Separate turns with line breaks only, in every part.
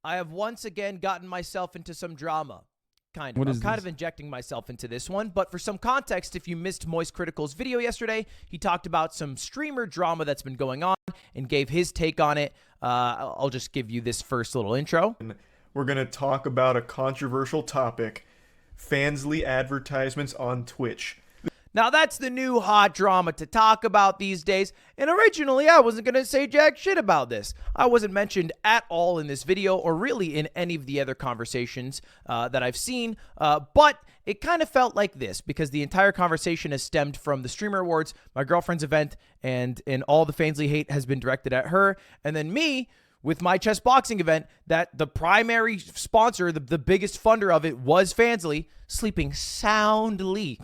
I have once again gotten myself into some drama. Kind of.
What
I'm
is
kind
this?
of injecting myself into this one, but for some context, if you missed Moist Critical's video yesterday, he talked about some streamer drama that's been going on and gave his take on it. I'll just give you this first little intro.
We're going to talk about a controversial topic, Fansly advertisements on Twitch.
Now, that's the new hot drama to talk about these days, and originally I wasn't going to say jack shit about this. I wasn't mentioned at all in this video or really in any of the other conversations that I've seen, but it kind of felt like this because the entire conversation has stemmed from the Streamer Awards, my girlfriend's event, and all the Fansly hate has been directed at her, and then me with my chess boxing event that the primary sponsor, the biggest funder of it was Fansly, sleeping soundly,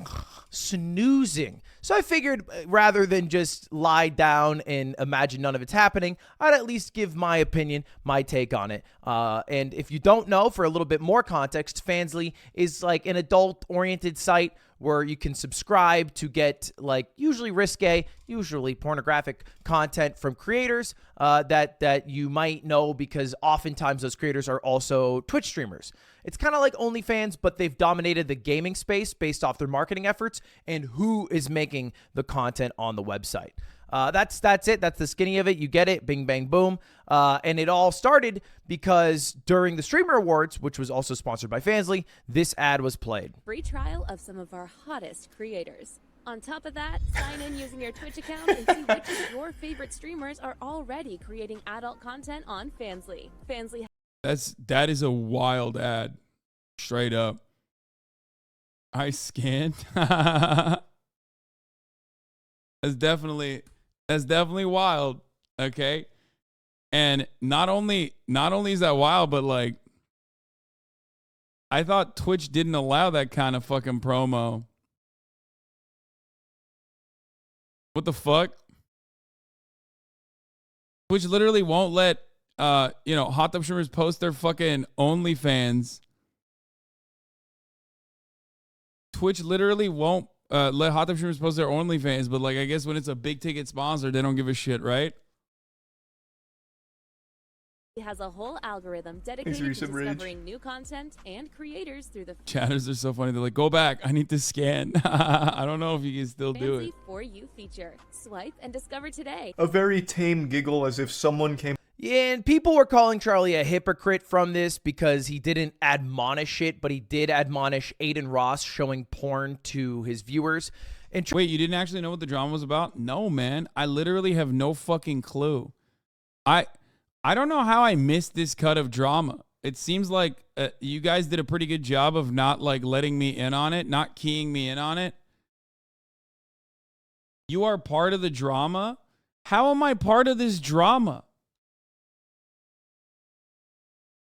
snoozing. So I figured rather than just lie down and imagine none of it's happening, I'd at least give my opinion, my take on it. And if you don't know, for a little bit more context, Fansly is like an adult-oriented site where you can subscribe to get like usually risque, usually pornographic content from creators that you might know because oftentimes those creators are also Twitch streamers. It's kind of like OnlyFans, but they've dominated the gaming space based off their marketing efforts and who is making the content on the website. That's it. That's the skinny of it. You get it. Bing, bang, boom. And it all started because during the Streamer Awards, which was also sponsored by Fansly, this ad was played.
Free trial of some of our hottest creators. On top of that, sign in using your Twitch account and see which of your favorite streamers are already creating adult content on Fansly. Fansly.
That is a wild ad. Straight up. I scanned. That's definitely wild. Okay. And not only is that wild, but like I thought Twitch didn't allow that kind of fucking promo. What the fuck? Twitch literally won't let hot tub streamers post their fucking OnlyFans. Twitch literally won't let hot tub streamers post their OnlyFans, but like I guess when it's a big ticket sponsor, they don't give a shit, right?
It has a whole algorithm dedicated to discovering new content and creators through the
Chatters are so funny. They're like, go back. I need to scan. I don't know if you can still do it.
Fansly For You feature. Swipe and discover today.
A very tame giggle as if someone came.
Yeah, and people were calling Charlie a hypocrite from this because he didn't admonish it, but he did admonish Aiden Ross showing porn to his viewers. And
wait, you didn't actually know what the drama was about? No, man. I literally have no fucking clue. I don't know how I missed this cut of drama. It seems like you guys did a pretty good job of not like letting me in on it, not keying me in on it. You are part of the drama? How am I part of this drama?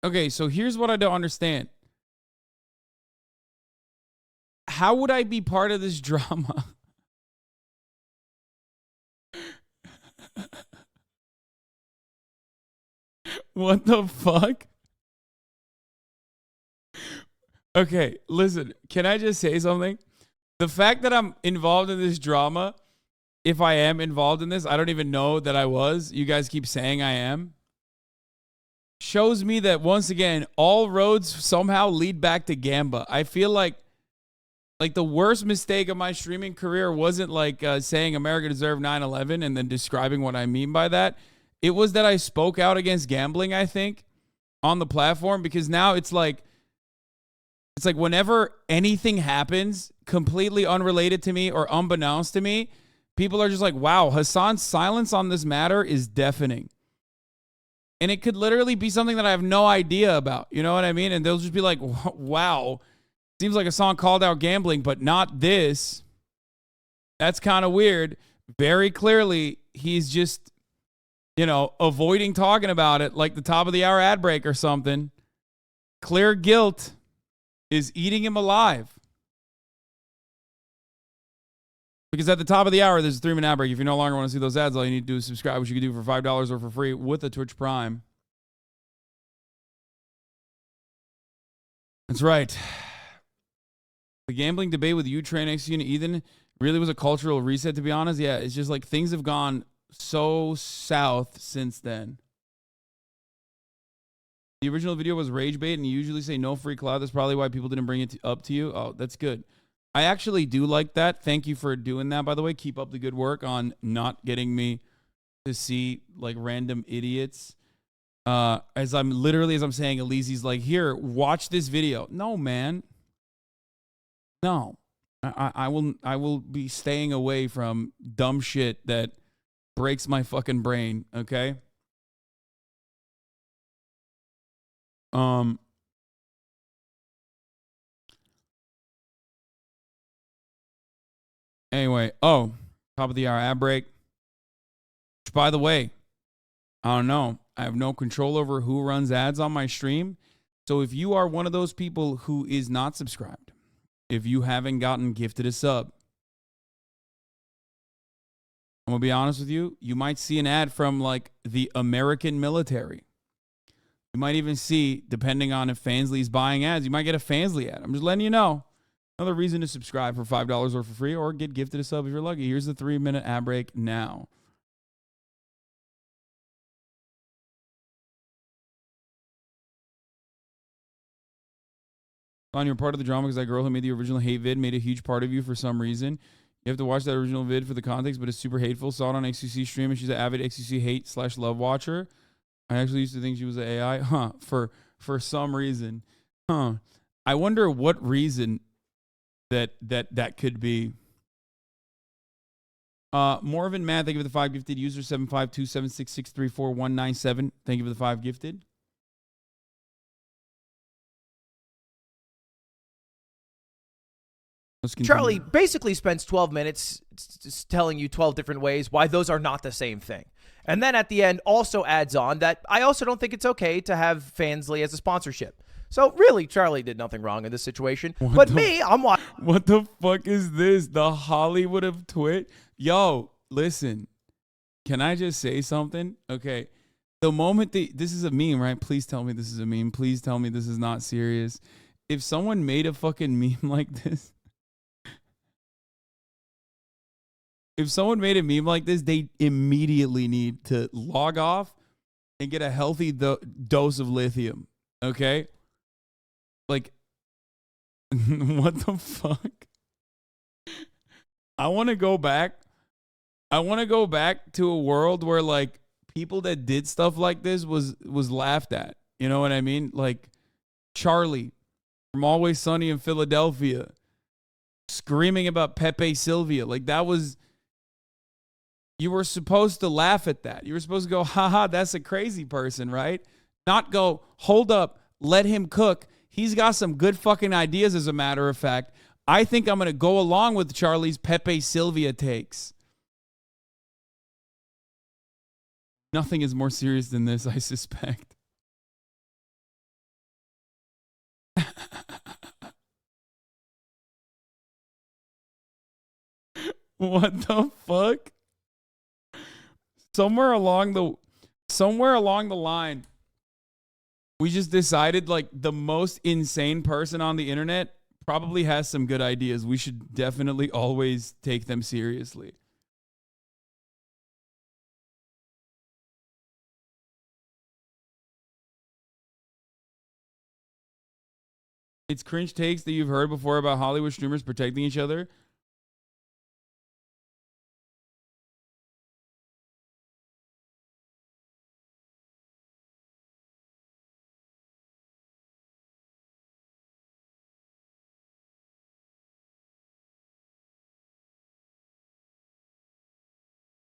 Okay, so here's what I don't understand. How would I be part of this drama? What the fuck? Okay, listen, can I just say something? The fact that I'm involved in this drama, if I am involved in this, I don't even know that I was. You guys keep saying I am. Shows me that once again, all roads somehow lead back to Gamba. I feel like the worst mistake of my streaming career wasn't like saying America deserved 9/11 and then describing what I mean by that. It was that I spoke out against gambling, I think, on the platform, because now it's like whenever anything happens completely unrelated to me or unbeknownst to me, people are just like, wow, Hasan's silence on this matter is deafening. And it could literally be something that I have no idea about. You know what I mean? And they'll just be like, wow, seems like Hasan called out gambling, but not this. That's kind of weird. Very clearly, he's just, avoiding talking about it like the top of the hour ad break or something. Clear guilt is eating him alive. Because at the top of the hour, there's a 3-minute ad break. If you no longer want to see those ads, all you need to do is subscribe, which you can do for $5 or for free with a Twitch Prime. That's right. The gambling debate with you, Trey, next to you, and Ethan really was a cultural reset, to be honest. Yeah, it's just like things have gone so south since then. The original video was rage bait, and you usually say no free cloud. That's probably why people didn't bring it up to you. Oh, that's good. I actually do like that. Thank you for doing that, by the way. Keep up the good work on not getting me to see like random idiots. As I'm saying, Elise's like, here, watch this video. No, man. No. I will be staying away from dumb shit that breaks my fucking brain, okay? Anyway, top of the hour ad break. Which, by the way, I don't know. I have no control over who runs ads on my stream. So if you are one of those people who is not subscribed, if you haven't gotten gifted a sub, I'm going to be honest with you, you might see an ad from like the American military. You might even see, depending on if Fansly's buying ads, you might get a Fansly ad. I'm just letting you know. Another reason to subscribe for $5 or for free, or get gifted a sub if you're lucky. Here's the 3-minute ad break now. On your part of the drama, because that girl who made the original hate vid made a huge part of you for some reason. You have to watch that original vid for the context, but it's super hateful. Saw it on XQC stream, and she's an avid XQC hate/love watcher. I actually used to think she was an AI. For some reason. I wonder what reason that could be. Morven Matt, thank you for the 5 gifted. User 75276634197. Thank you for the 5 gifted.
Charlie basically spends 12 minutes telling you 12 different ways why those are not the same thing. And then at the end also adds on that I also don't think it's okay to have Fansly as a sponsorship. So really, Charlie did nothing wrong in this situation. I'm watching.
What the fuck is this? The Hollywood of Twitch? Yo, listen. Can I just say something? Okay. The moment this is a meme, right? Please tell me this is a meme. Please tell me this is not serious. If someone made a fucking meme like this, they immediately need to log off and get a healthy dose of lithium. Okay? Like, what the fuck? I want to go back to a world where like people that did stuff like this was laughed at. You know what I mean? Like Charlie from Always Sunny in Philadelphia screaming about Pepe Sylvia. Like that was, you were supposed to laugh at that. You were supposed to go, haha, that's a crazy person, right? Not go, hold up, let him cook. He's got some good fucking ideas, as a matter of fact. I think I'm going to go along with Charlie's Pepe Sylvia takes. Nothing is more serious than this, I suspect. What the fuck? Somewhere along the line, we just decided like the most insane person on the internet probably has some good ideas. We should definitely always take them seriously. It's cringe takes that you've heard before about Hollywood streamers protecting each other.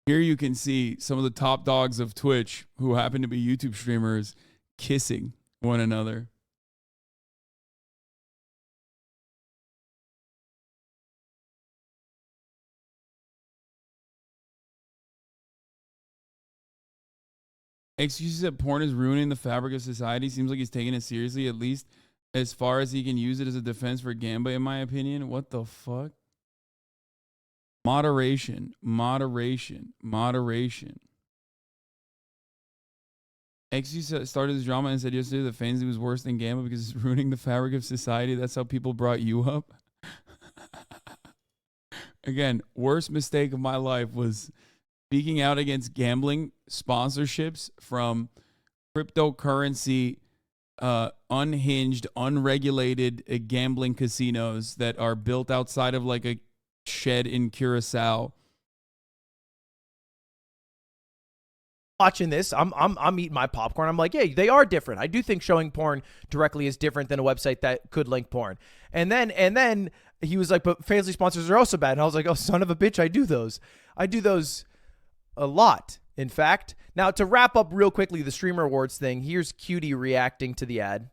Here you can see some of the top dogs of Twitch who happen to be YouTube streamers kissing one another. Excuses that porn is ruining the fabric of society. Seems like he's taking it seriously, at least as far as he can use it as a defense for Gamba, in my opinion. What the fuck? Moderation. XG started this drama and said yesterday that Fansly was worse than Gamba because it's ruining the fabric of society. That's how people brought you up. Again, worst mistake of my life was speaking out against gambling sponsorships from cryptocurrency unhinged, unregulated gambling casinos that are built outside of like a shed in Curacao.
Watching this, I'm eating my popcorn. I'm like, yeah, they are different. I do think showing porn directly is different than a website that could link porn. And then he was like, but Fansly sponsors are also bad. And I was like, oh, son of a bitch, I do those. I do those a lot, in fact. Now, to wrap up real quickly the Streamer Awards thing, here's Cutie reacting to the ad.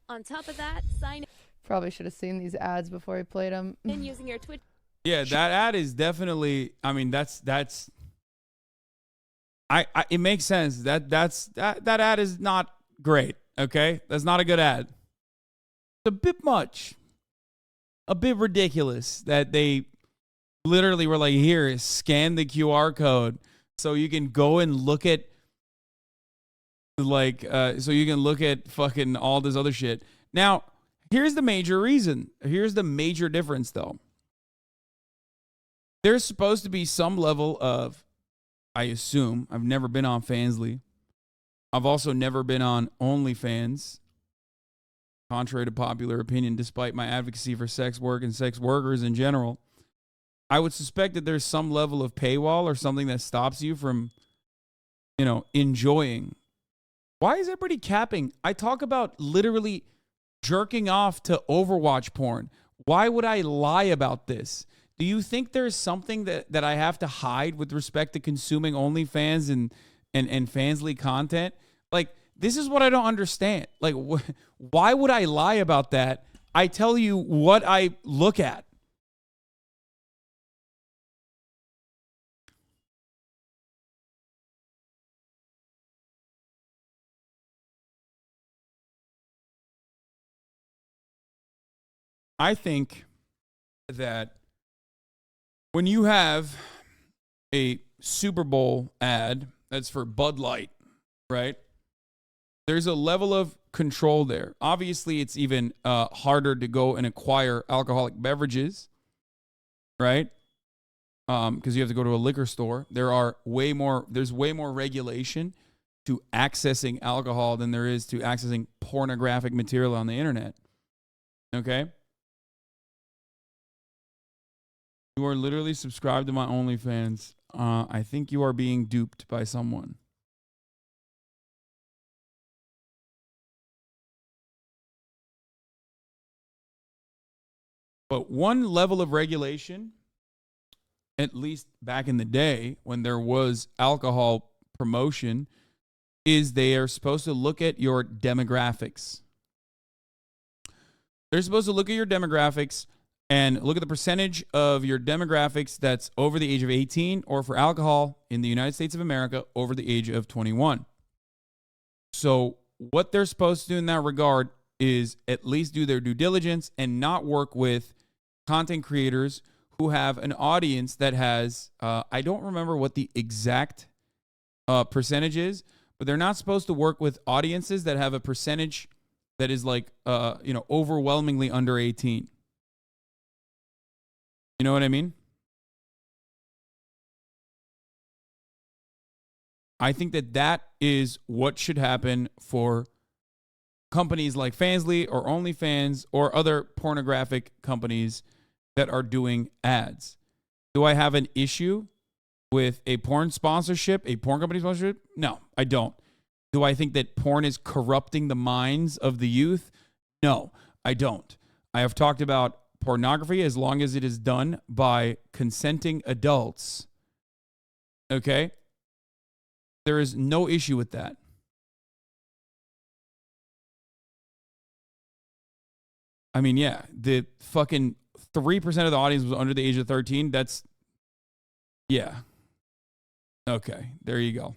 On top of that, sign
Probably should have seen these ads before he played them.
in using your Twitch.
Yeah, that ad is definitely. I mean, that's. It makes sense. That ad is not great. Okay, that's not a good ad. It's a bit much. A bit ridiculous that they literally were like, here, scan the QR code so you can go and look at so you can look at fucking all this other shit. Now, here's the major reason. Here's the major difference though. There's supposed to be some level of, I assume, I've never been on Fansly. I've also never been on OnlyFans, contrary to popular opinion, despite my advocacy for sex work and sex workers in general. I would suspect that there's some level of paywall or something that stops you from, enjoying. Why is everybody capping? I talk about literally jerking off to Overwatch porn. Why would I lie about this? Do you think there's something that I have to hide with respect to consuming OnlyFans and Fansly content? Like, this is what I don't understand. Like, why would I lie about that? I tell you what I look at. I think that when you have a Super Bowl ad that's for Bud Light, right? There's a level of control there. Obviously, it's even harder to go and acquire alcoholic beverages, right? Because you have to go to a liquor store. There's way more regulation to accessing alcohol than there is to accessing pornographic material on the internet. Okay? You are literally subscribed to my OnlyFans. I think you are being duped by someone. But one level of regulation, at least back in the day when there was alcohol promotion, is they are supposed to look at your demographics. They're supposed to look at your demographics and look at the percentage of your demographics that's over the age of 18, or for alcohol in the United States of America, over the age of 21. So what they're supposed to do in that regard is at least do their due diligence and not work with content creators who have an audience that has, I don't remember what the exact percentage is, but they're not supposed to work with audiences that have a percentage that is like, overwhelmingly under 18. You know what I mean? I think that is what should happen for companies like Fansly or OnlyFans or other pornographic companies that are doing ads. Do I have an issue with a porn sponsorship, a porn company sponsorship? No, I don't. Do I think that porn is corrupting the minds of the youth? No, I don't. I have talked about pornography as long as it is done by consenting adults. Okay? There is no issue with that. I mean, yeah, the fucking 3% of the audience was under the age of 13. That's, yeah. Okay, there you go.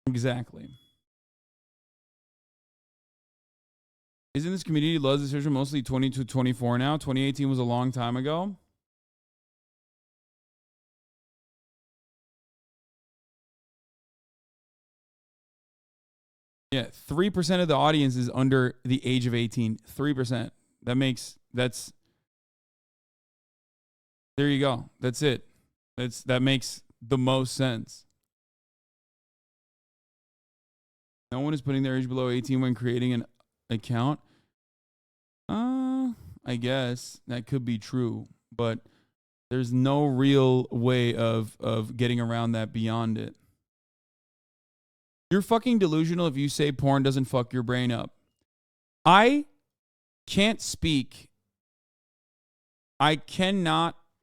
Exactly. Isn't this community loves decision mostly 20 to 24 now? 2018 was a long time ago. Yeah, 3% of the audience is under the age of 18. 3%. That's there you go. That's it. That makes the most sense. No one is putting their age below 18 when creating an account. I guess that could be true, but there's no real way of getting around that beyond it. You're fucking delusional if you say porn doesn't fuck your brain up. I cannot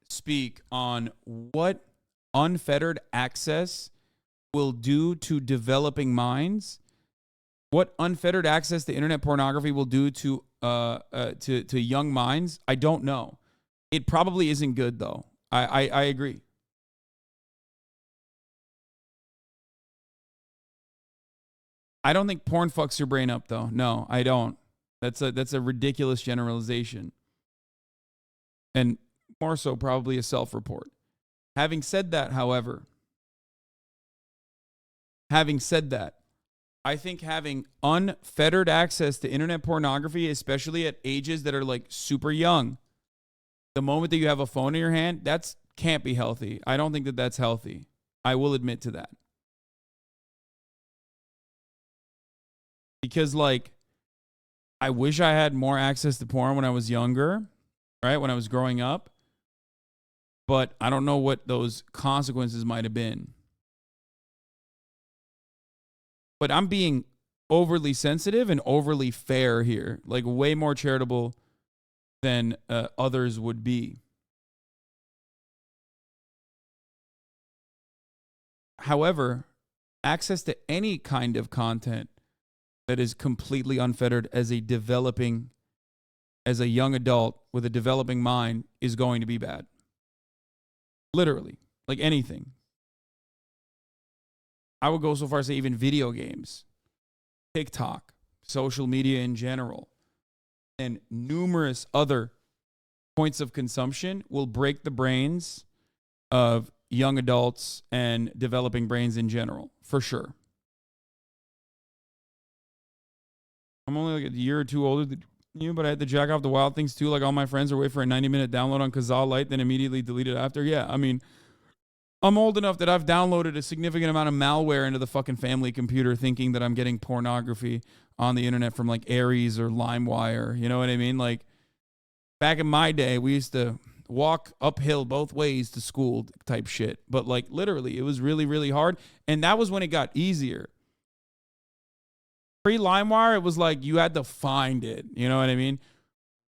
speak on what unfettered access will do to developing minds. What unfettered access to internet pornography will do to young minds, I don't know. It probably isn't good, though. I agree. I don't think porn fucks your brain up, though. No, I don't. That's a ridiculous generalization. And more so probably a self-report. Having said that, however, I think having unfettered access to internet pornography, especially at ages that are like super young, the moment that you have a phone in your hand, that can't be healthy. I don't think that that's healthy. I will admit to that. Because like, I wish I had more access to porn when I was younger, right? When I was growing up. But I don't know what those consequences might have been. But I'm being overly sensitive and overly fair here, like way more charitable than others would be. However, access to any kind of content that is completely unfettered as a young adult with a developing mind is going to be bad. Literally, like anything. I would go so far as to say even video games, TikTok, social media in general, and numerous other points of consumption will break the brains of young adults and developing brains in general, for sure. I'm only like a year or two older than you, but I had to jack off the Wild Things too. Like all my friends are wait for a 90-minute download on Kazaa Lite, then immediately delete it after. Yeah, I mean, I'm old enough that I've downloaded a significant amount of malware into the fucking family computer thinking that I'm getting pornography on the internet from like Aries or LimeWire. You know what I mean? Like back in my day, we used to walk uphill both ways to school type shit. But like literally, it was really, really hard. And that was when it got easier. Pre-LimeWire, it was like you had to find it. You know what I mean?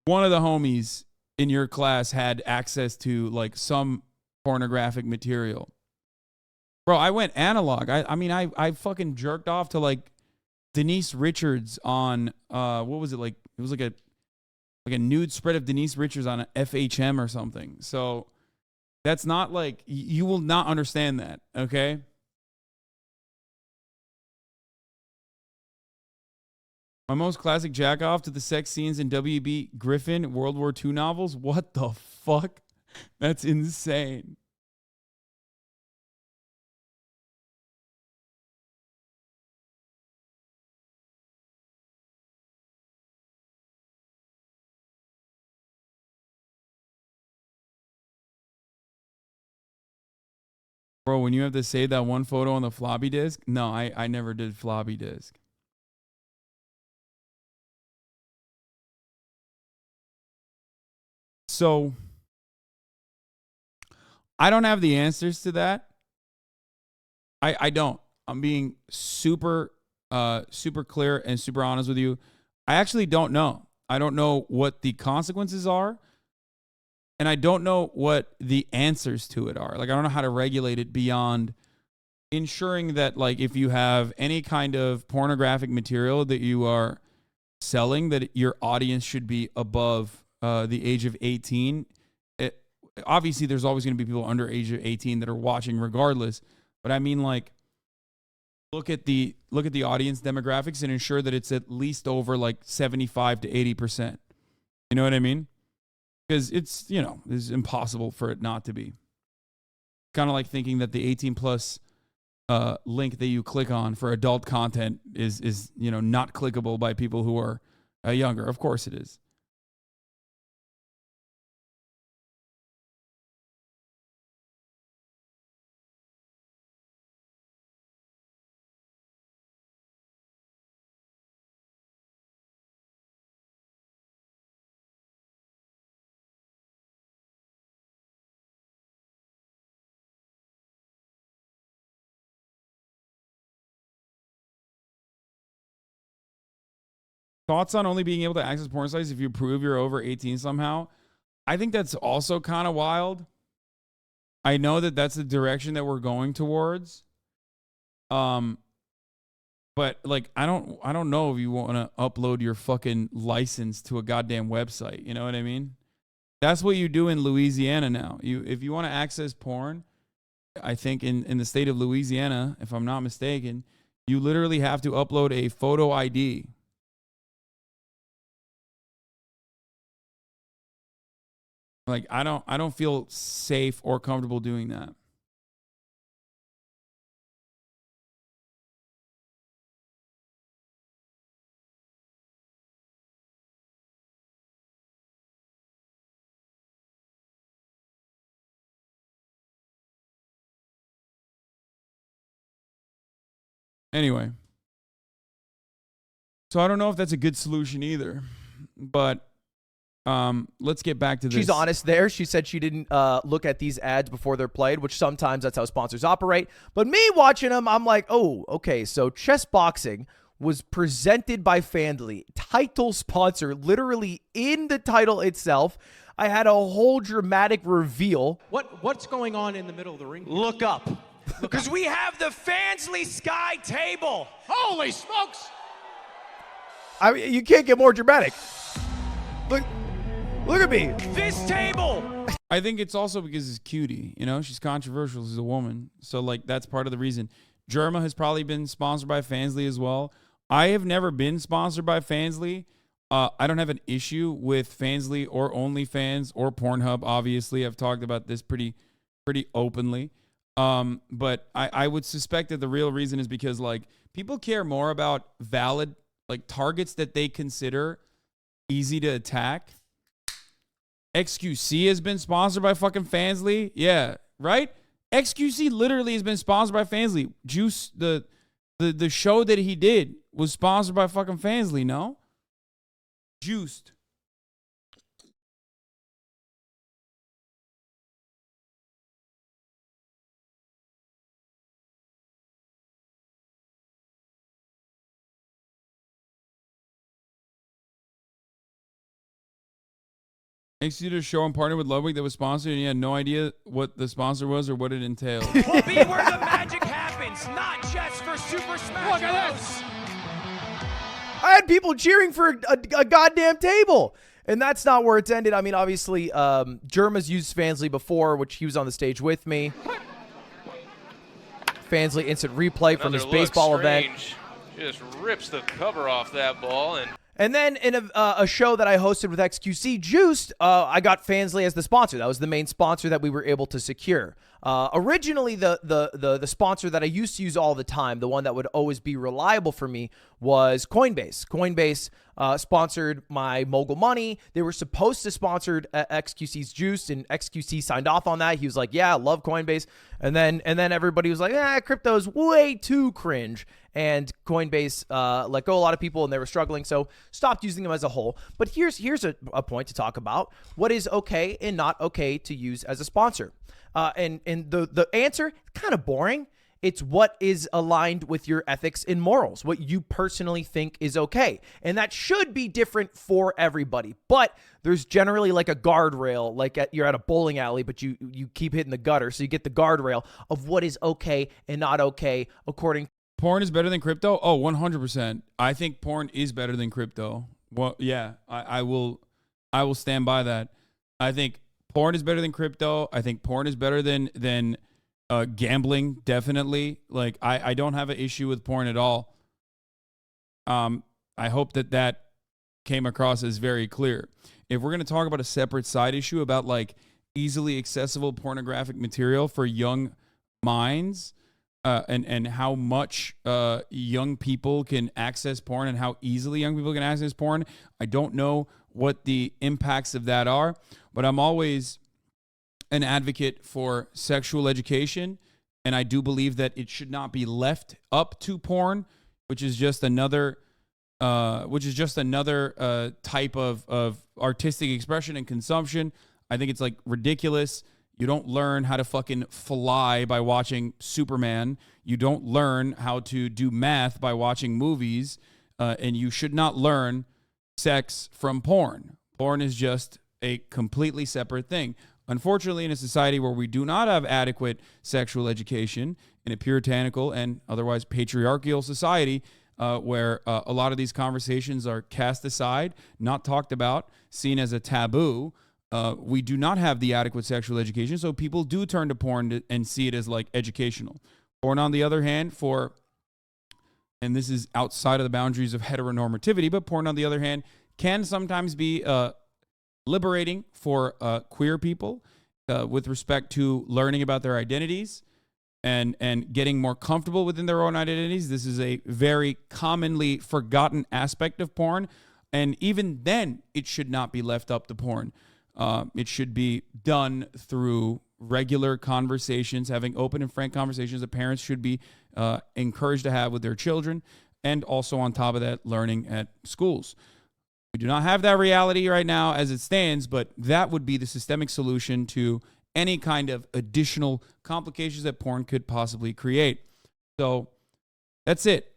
One of the homies in your class had access to like some pornographic material. Bro, I went analog. I fucking jerked off to like Denise Richards on what was it like? It was like a nude spread of Denise Richards on FHM or something. So that's not like you will not understand that, okay? My most classic jack off to the sex scenes in W.B. Griffin World War II novels. What the fuck? That's insane. Bro, when you have to save that one photo on the floppy disk? No, I never did floppy disk. So I don't have the answers to that. I don't. I'm being super clear and super honest with you. I actually don't know. I don't know what the consequences are. And I don't know what the answers to it are. Like, I don't know how to regulate it beyond ensuring that, like, if you have any kind of pornographic material that you are selling, that your audience should be above the age of 18. Obviously, there's always going to be people under age of 18 that are watching regardless. But I mean, like, look at the audience demographics and ensure that it's at least over like 75 to 80%. You know what I mean? Because it's impossible for it not to be. Kind of like thinking that the 18 plus link that you click on for adult content is not clickable by people who are younger. Of course it is. thoughts on only being able to access porn sites if you prove you're over 18 somehow. I think that's also kind of wild. I know that that's the direction that we're going towards. But like, I don't know if you want to upload your fucking license to a goddamn website. You know what I mean? That's what you do in Louisiana now. If you want to access porn, I think in the state of Louisiana, if I'm not mistaken, you literally have to upload a photo ID. Like, I don't feel safe or comfortable doing that. Anyway, so I don't know if that's a good solution either, but let's get back to this.
She's honest there. She said she didn't look at these ads before they're played, which sometimes that's how sponsors operate. But me watching them, I'm like, oh, okay, so chess boxing was presented by Fandly, title sponsor, literally in the title itself. I had a whole dramatic reveal.
What's going on in the middle of the ring?
Look up. Because we have the Fandly Sky table.
Holy smokes!
I mean, you can't get more dramatic. Look at me.
This table.
I think it's also because it's cutie. You know, she's controversial. She's a woman. So, like, that's part of the reason. Germa has probably been sponsored by Fandly as well. I have never been sponsored by Fandly. I don't have an issue with Fandly or OnlyFans or Pornhub, obviously. I've talked about this pretty openly. But I would suspect that the real reason is because, like, people care more about valid, like, targets that they consider easy to attack. XQC has been sponsored by fucking Fandly. Yeah, right? XQC literally has been sponsored by Fandly. Juice, the show that he did was sponsored by fucking Fandly, no? Juiced. XQC did a show and partnered with Ludwig that was sponsored, and he had no idea what the sponsor was or what it entailed.
We'll be where the magic happens, not just for Super Smash
Look at
Bros.
this!
I had people cheering for a goddamn table. And that's not where it's ended. I mean, obviously, Germa's used Fandly before, which he was on the stage with me. Fandly instant replay from his baseball event.
Just rips the cover off that ball.
And then in a show that I hosted with XQC Juiced, I got Fandly as the sponsor. That was the main sponsor that we were able to secure. Originally, the sponsor that I used to use all the time, the one that would always be reliable for me, was Coinbase. Coinbase sponsored my Mogul Money. They were supposed to sponsor XQC's Juiced, and XQC signed off on that. He was like, yeah, I love Coinbase. And then everybody was like, crypto's way too cringe. And Coinbase let go a lot of people, and they were struggling, so stopped using them as a whole. But here's a point to talk about: what is okay and not okay to use as a sponsor. And the answer, kind of boring. It's what is aligned with your ethics and morals, what you personally think is okay. And that should be different for everybody. But there's generally like a guardrail, like you're at a bowling alley, but you keep hitting the gutter. So you get the guardrail of what is okay and not okay according.
Porn is better than crypto? Oh, 100%. I think porn is better than crypto. Well, yeah, I will stand by that. I think porn is better than crypto. I think porn is better than gambling, definitely. Like, I don't have an issue with porn at all. I hope that came across as very clear. If we're going to talk about a separate side issue about, like, easily accessible pornographic material for young minds, and how much young people can access porn and how easily young people can access porn, I don't know what the impacts of that are, but I'm always an advocate for sexual education, and I do believe that it should not be left up to porn, which is just another type of artistic expression and consumption. I think it's like ridiculous. You don't learn how to fucking fly by watching Superman. You don't learn how to do math by watching movies. And you should not learn sex from porn. Porn is just a completely separate thing. Unfortunately, in a society where we do not have adequate sexual education, in a puritanical and otherwise patriarchal society, where a lot of these conversations are cast aside, not talked about, seen as a taboo, we do not have the adequate sexual education, so people do turn to porn and see it as like educational. Porn, on the other hand, and this is outside of the boundaries of heteronormativity, but porn, on the other hand, can sometimes be liberating for queer people with respect to learning about their identities and getting more comfortable within their own identities. This is a very commonly forgotten aspect of porn, and even then, it should not be left up to porn. It should be done through regular conversations, having open and frank conversations that parents should be encouraged to have with their children, and also on top of that, learning at schools. We do not have that reality right now as it stands, but that would be the systemic solution to any kind of additional complications that porn could possibly create. So that's it.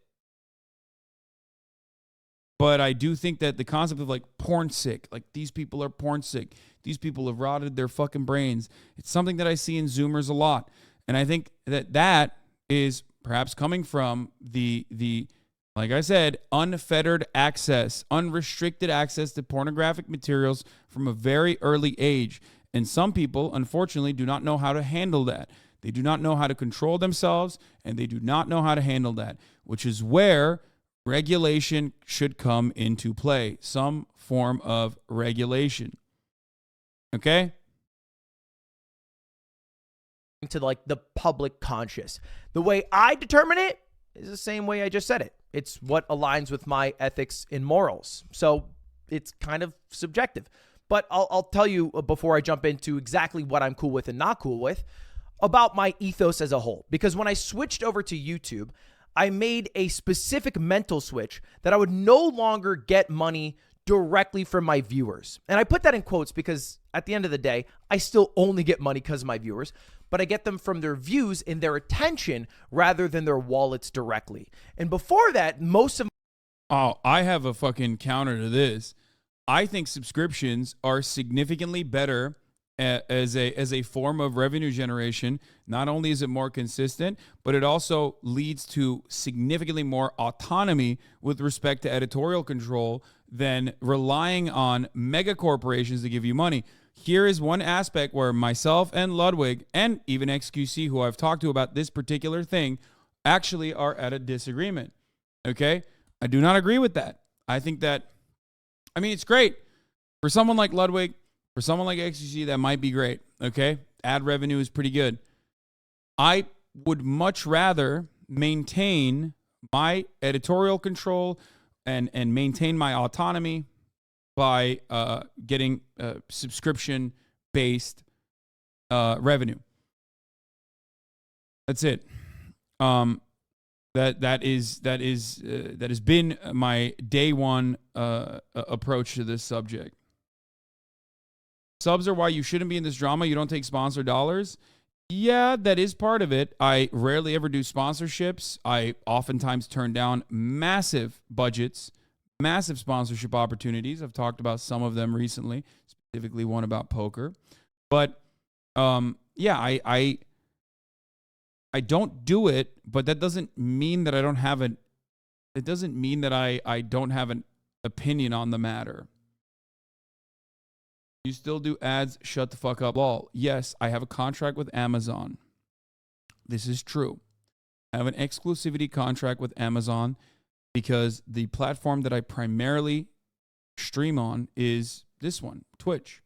But I do think that the concept of like porn sick, like these people are porn sick, these people have rotted their fucking brains, it's something that I see in Zoomers a lot. And I think that is perhaps coming from the like I said, unfettered access, unrestricted access to pornographic materials from a very early age. And some people, unfortunately, do not know how to handle that. They do not know how to control themselves, and they do not know how to handle that, which is where regulation should come into play. Some form of regulation. Okay?
To like the public conscious. The way I determine it is the same way I just said it. It's what aligns with my ethics and morals. So it's kind of subjective. But I'll tell you before I jump into exactly what I'm cool with and not cool with about my ethos as a whole. Because when I switched over to YouTube, I made a specific mental switch that I would no longer get money directly from my viewers. And I put that in quotes because at the end of the day, I still only get money because of my viewers, but I get them from their views and their attention rather than their wallets directly. And before that, most of
I have a fucking counter to this. I think subscriptions are significantly better as a form of revenue generation. Not only is it more consistent, but it also leads to significantly more autonomy with respect to editorial control than relying on mega corporations to give you money. Here is one aspect where myself and Ludwig and even XQC, who I've talked to about this particular thing, actually are at a disagreement. Okay? I do not agree with that. I think that, I mean, it's great. For someone like Ludwig, for someone like XQC, that might be great. Okay? Ad revenue is pretty good. I would much rather maintain my editorial control and maintain my autonomy by getting subscription-based revenue. That's it. That has been my day one approach to this subject. Subs are why you shouldn't be in this drama. You don't take sponsor dollars. Yeah, that is part of it. I rarely ever do sponsorships. I oftentimes turn down massive budgets, massive sponsorship opportunities. I've talked about some of them recently, specifically one about poker. But yeah, I don't do it, but that doesn't mean that I don't have an. It doesn't mean that I don't have an opinion on the matter. You still do ads? Shut the fuck up, lol. Yes, I have a contract with Amazon. This is true. I have an exclusivity contract with Amazon because the platform that I primarily stream on is this one, Twitch.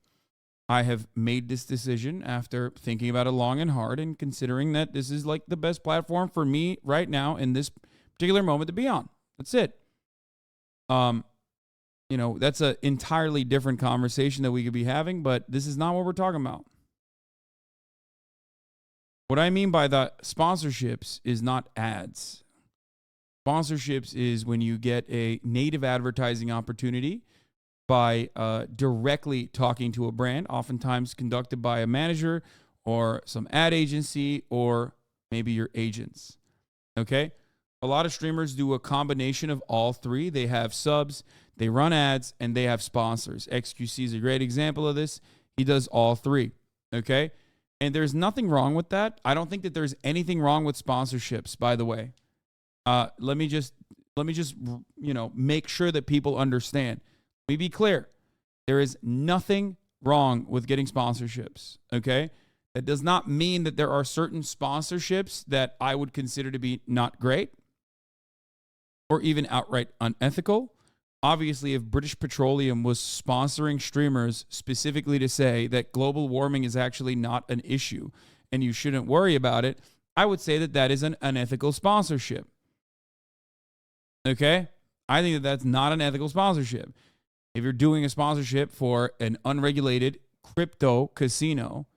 I have made this decision after thinking about it long and hard and considering that this is like the best platform for me right now in this particular moment to be on. That's it. You know, that's an entirely different conversation that we could be having, but this is not what we're talking about. What I mean by the sponsorships is not ads. Sponsorships is when you get a native advertising opportunity by directly talking to a brand, oftentimes conducted by a manager or some ad agency or maybe your agents. Okay? A lot of streamers do a combination of all three. They have subs, they run ads, and they have sponsors. XQC is a great example of this. He does all three, okay? And there's nothing wrong with that. I don't think that there's anything wrong with sponsorships, by the way. Let me just make sure that people understand. Let me be clear. There is nothing wrong with getting sponsorships, okay? That does not mean that there are certain sponsorships that I would consider to be not great or even outright unethical. Obviously, if British Petroleum was sponsoring streamers specifically to say that global warming is actually not an issue and you shouldn't worry about it, I would say that that is an unethical sponsorship. Okay? I think that that's not an ethical sponsorship. If you're doing a sponsorship for an unregulated crypto casino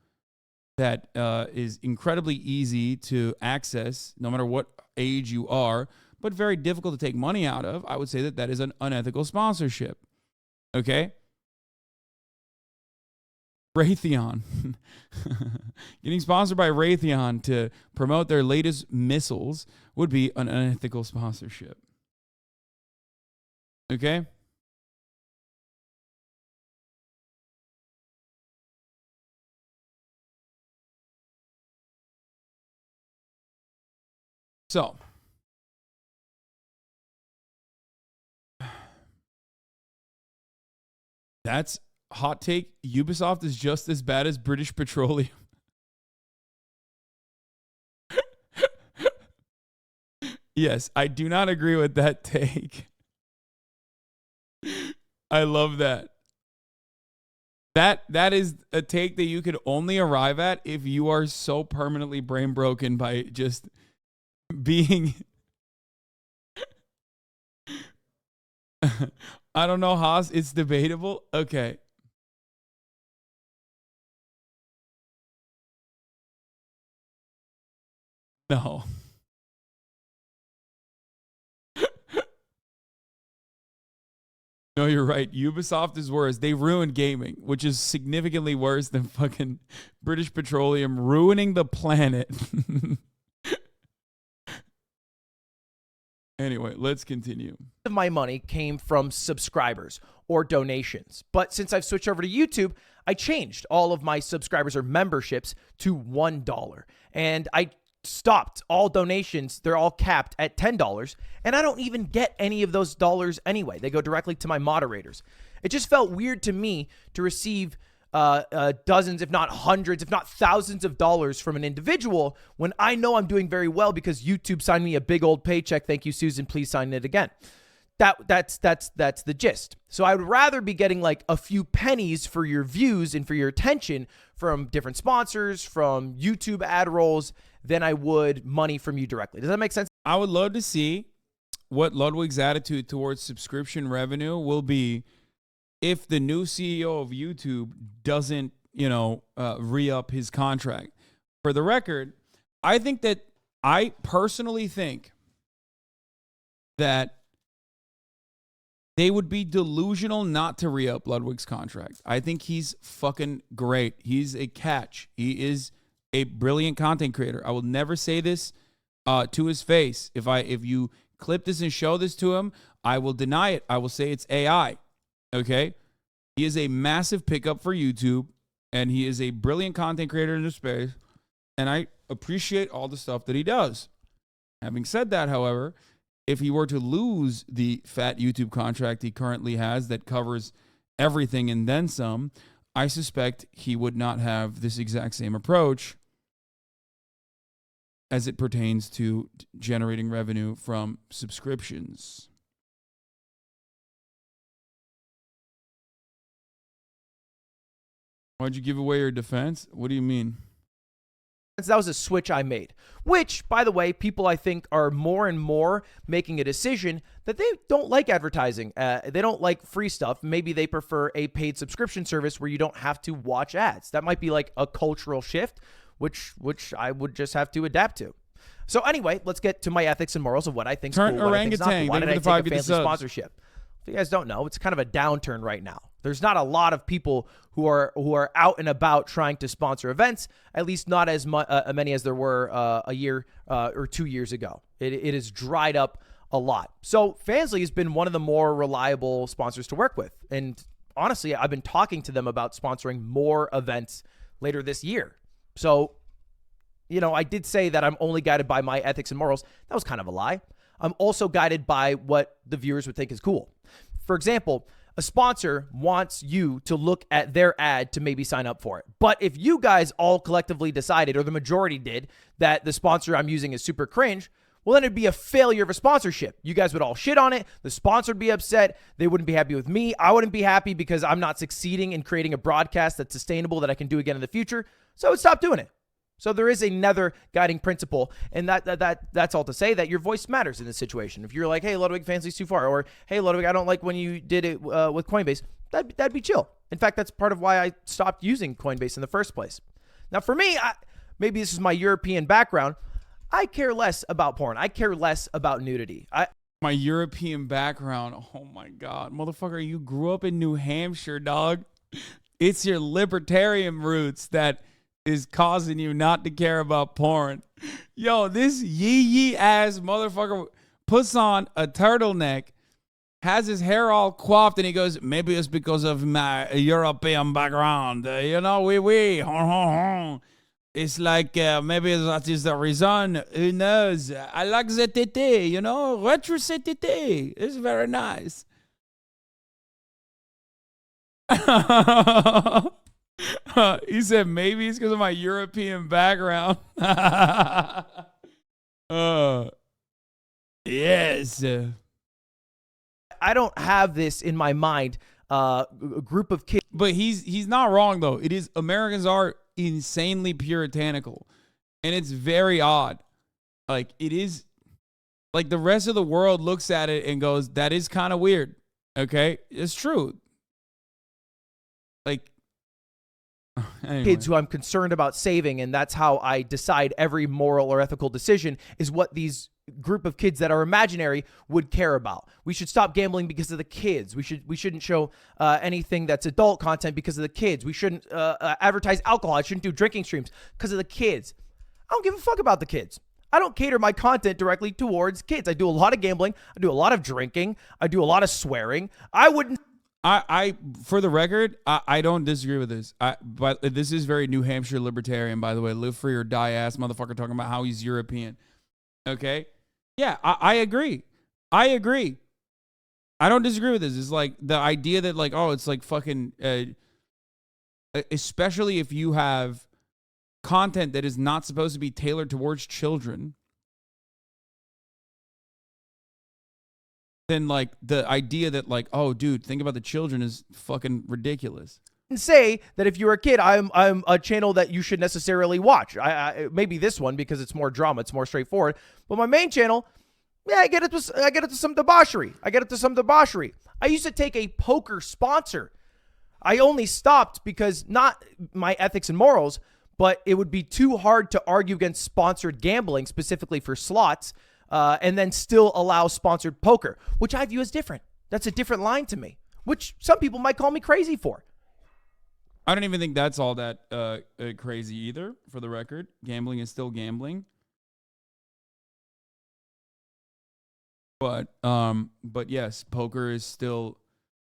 that is incredibly easy to access no matter what age you are, but very difficult to take money out of, I would say that that is an unethical sponsorship. Okay? Raytheon. Getting sponsored by Raytheon to promote their latest missiles would be an unethical sponsorship. Okay? So, that's hot take. Ubisoft is just as bad as British Petroleum. Yes, I do not agree with that take. I love that. That is a take that you could only arrive at if you are so permanently brain broken by just being I don't know, Haas. It's debatable. Okay. No. No, you're right. Ubisoft is worse. They ruined gaming, which is significantly worse than fucking British Petroleum ruining the planet. Anyway, let's continue.
My money came from subscribers or donations. But since I've switched over to YouTube, I changed all of my subscribers or memberships to $1. And I stopped all donations. They're all capped at $10. And I don't even get any of those dollars anyway. They go directly to my moderators. It just felt weird to me to receive dozens, if not hundreds, if not thousands of dollars from an individual when I know I'm doing very well because YouTube signed me a big old paycheck. Thank you, Susan. Please sign it again. That's the gist. So I would rather be getting like a few pennies for your views and for your attention from different sponsors, from YouTube ad rolls, than I would money from you directly. Does that make sense?
I would love to see what Ludwig's attitude towards subscription revenue will be if the new CEO of YouTube doesn't, re-up his contract. For the record, I personally think that they would be delusional not to re-up Ludwig's contract. I think he's fucking great. He's a catch. He is a brilliant content creator. I will never say this to his face. If you clip this and show this to him, I will deny it. I will say it's AI. Okay? He is a massive pickup for YouTube, and he is a brilliant content creator in the space, and I appreciate all the stuff that he does. Having said that, however, if he were to lose the fat YouTube contract he currently has that covers everything and then some, I suspect he would not have this exact same approach as it pertains to generating revenue from subscriptions. Why'd you give away your defense? What do you mean?
That was a switch I made, which, by the way, people I think are more and more making a decision that they don't like advertising. They don't like free stuff. Maybe they prefer a paid subscription service where you don't have to watch ads. That might be like a cultural shift, which I would just have to adapt to. So anyway, let's get to my ethics and morals of what I think is cool, what I think is not cool. Why did I take a fancy sponsorship? If you guys don't know, it's kind of a downturn right now. There's not a lot of people who are out and about trying to sponsor events, at least not as many as there were a year or 2 years ago. It has dried up a lot. So Fansly has been one of the more reliable sponsors to work with. And honestly, I've been talking to them about sponsoring more events later this year. So, I did say that I'm only guided by my ethics and morals. That was kind of a lie. I'm also guided by what the viewers would think is cool. For example, a sponsor wants you to look at their ad to maybe sign up for it. But if you guys all collectively decided, or the majority did, that the sponsor I'm using is super cringe, well, then it'd be a failure of a sponsorship. You guys would all shit on it. The sponsor would be upset. They wouldn't be happy with me. I wouldn't be happy because I'm not succeeding in creating a broadcast that's sustainable that I can do again in the future. So I would stop doing it. So there is another guiding principle, and that's all to say that your voice matters in this situation. If you're like, hey, Ludwig, Fansly's too far, or hey, Ludwig, I don't like when you did it with Coinbase, that'd be chill. In fact, that's part of why I stopped using Coinbase in the first place. Now, for me, maybe this is my European background. I care less about porn. I care less about nudity.
My European background. Oh my God, motherfucker, you grew up in New Hampshire, dog. It's your libertarian roots that is causing you not to care about porn. Yo, this yee ass motherfucker puts on a turtleneck, has his hair all coiffed, and he goes, maybe it's because of my European background. It's like maybe that is the reason. Who knows? I like the tété, retro tété. It's very nice. He said maybe it's because of my European background. Yes.
I don't have this in my mind. A group of kids.
But he's not wrong though. It is, Americans are insanely puritanical, and it's very odd. Like, it is, like, the rest of the world looks at it and goes, that is kind of weird. Okay, it's true. Like, anyway.
Kids who I'm concerned about saving, and that's how I decide every moral or ethical decision is what these group of kids that are imaginary would care about. We should stop gambling because of the kids. We shouldn't show anything that's adult content because of the kids. We shouldn't advertise alcohol. I shouldn't do drinking streams because of the kids. I don't give a fuck about the kids. I don't cater my content directly towards kids. I do a lot of gambling. I do a lot of drinking. I do a lot of swearing.
I for the record, I don't disagree with this. But this is very New Hampshire libertarian, by the way. Live free or die ass motherfucker talking about how he's European. Okay? Yeah, I agree. I don't disagree with this. It's like the idea that, like, oh, it's like fucking, especially if you have content that is not supposed to be tailored towards children, then, like, the idea that, like, oh, dude, think about the children is fucking ridiculous.
Say that if you're a kid, I'm a channel that you should necessarily watch. I maybe this one because it's more drama, it's more straightforward. But my main channel, yeah, I get it to some debauchery. I used to take a poker sponsor. I only stopped because not my ethics and morals, but it would be too hard to argue against sponsored gambling, specifically for slots, and then still allow sponsored poker, which I view as different. That's a different line to me, which some people might call me crazy for.
I don't even think that's all that crazy either, for the record. Gambling is still gambling. But yes, poker is still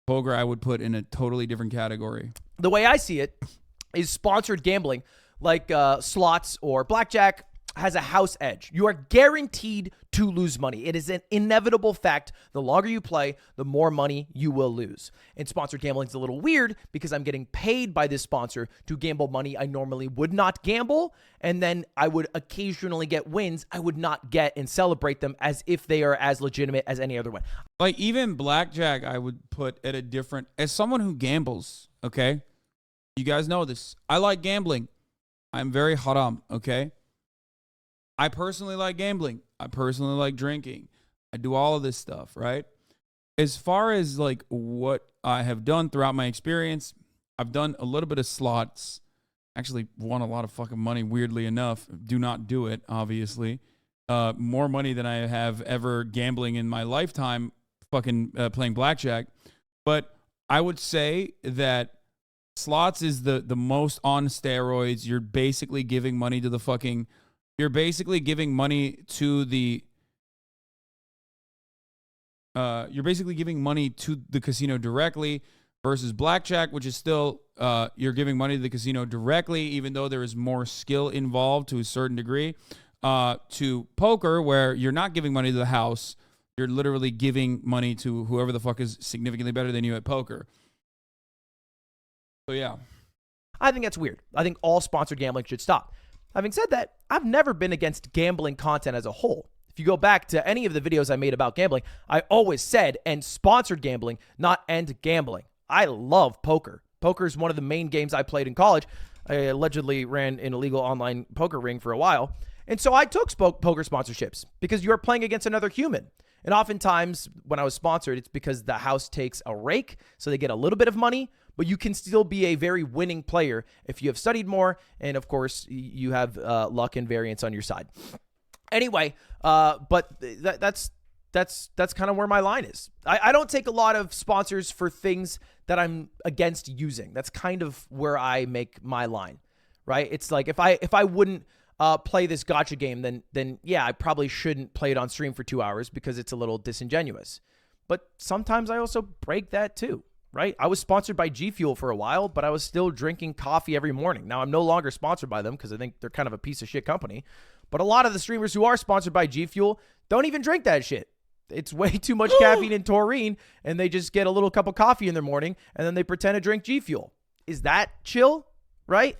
poker. I would put in a totally different category.
The way I see it is sponsored gambling, like slots or blackjack, has a house edge. You are guaranteed to lose money. It is an inevitable fact. The longer you play, the more money you will lose. And sponsored gambling is a little weird because I'm getting paid by this sponsor to gamble money I normally would not gamble. And then I would occasionally get wins I would not get and celebrate them as if they are as legitimate as any other one.
Like, even blackjack, I would put at a different, as someone who gambles, okay? You guys know this. I like gambling. I'm very haram, okay? I personally like gambling. I personally like drinking. I do all of this stuff, right? As far as, like, what I have done throughout my experience, I've done a little bit of slots. Actually won a lot of fucking money, weirdly enough. Do not do it, obviously. More money than I have ever gambling in my lifetime, fucking playing blackjack. But I would say that slots is the most on steroids. You're basically giving money to the fucking. You're basically giving money to the. You're basically giving money to the casino directly versus blackjack, which is still you're giving money to the casino directly, even though there is more skill involved to a certain degree. To poker, where you're not giving money to the house, you're literally giving money to whoever the fuck is significantly better than you at poker. So yeah.
I think that's weird. I think all sponsored gambling should stop. Having said that, I've never been against gambling content as a whole. If you go back to any of the videos I made about gambling, I always said end sponsored gambling, not end gambling. I love poker. Poker is one of the main games I played in college. I allegedly ran an illegal online poker ring for a while. And so I took poker sponsorships because you're playing against another human. And oftentimes when I was sponsored, it's because the house takes a rake, so they get a little bit of money, but you can still be a very winning player if you have studied more. And of course, you have luck and variance on your side. Anyway, but that's kind of where my line is. I don't take a lot of sponsors for things that I'm against using. That's kind of where I make my line, right? It's like if I wouldn't play this gacha game, then yeah, I probably shouldn't play it on stream for 2 hours because it's a little disingenuous. But sometimes I also break that too, right? I was sponsored by G Fuel for a while, but I was still drinking coffee every morning. Now I'm no longer sponsored by them because I think they're kind of a piece of shit company. But a lot of the streamers who are sponsored by G Fuel don't even drink that shit. It's way too much caffeine and taurine, and they just get a little cup of coffee in the morning, and then they pretend to drink G Fuel. Is that chill, right?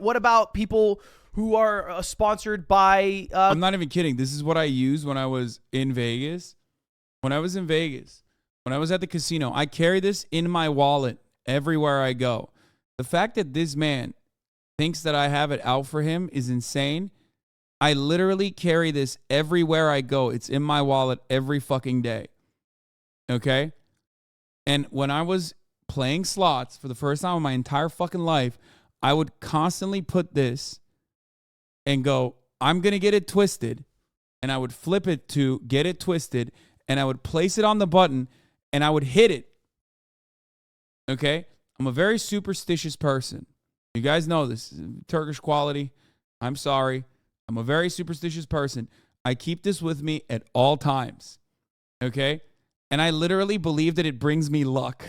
What about people who are sponsored by...
I'm not even kidding. This is what I used when I was in Vegas. When I was in Vegas, when I was at the casino, I carry this in my wallet everywhere I go. The fact that this man thinks that I have it out for him is insane. I literally carry this everywhere I go. It's in my wallet every fucking day. Okay? And when I was playing slots for the first time in my entire fucking life, I would constantly put this and go, I'm going to get it twisted. And I would flip it to get it twisted. And I would place it on the button and I would hit it. Okay? I'm a very superstitious person. You guys know this. Turkish quality. I'm sorry. I'm a very superstitious person. I keep this with me at all times. Okay? And I literally believe that it brings me luck.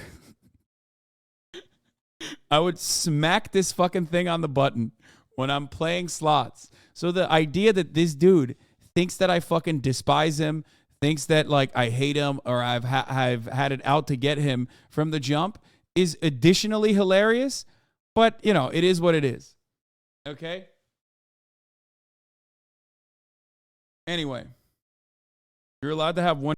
I would smack this fucking thing on the button when I'm playing slots. So the idea that this dude thinks that I fucking despise him, thinks that like I hate him or I've had it out to get him from the jump is additionally hilarious. But, you know, it is what it is. Okay? Anyway, you're allowed to have one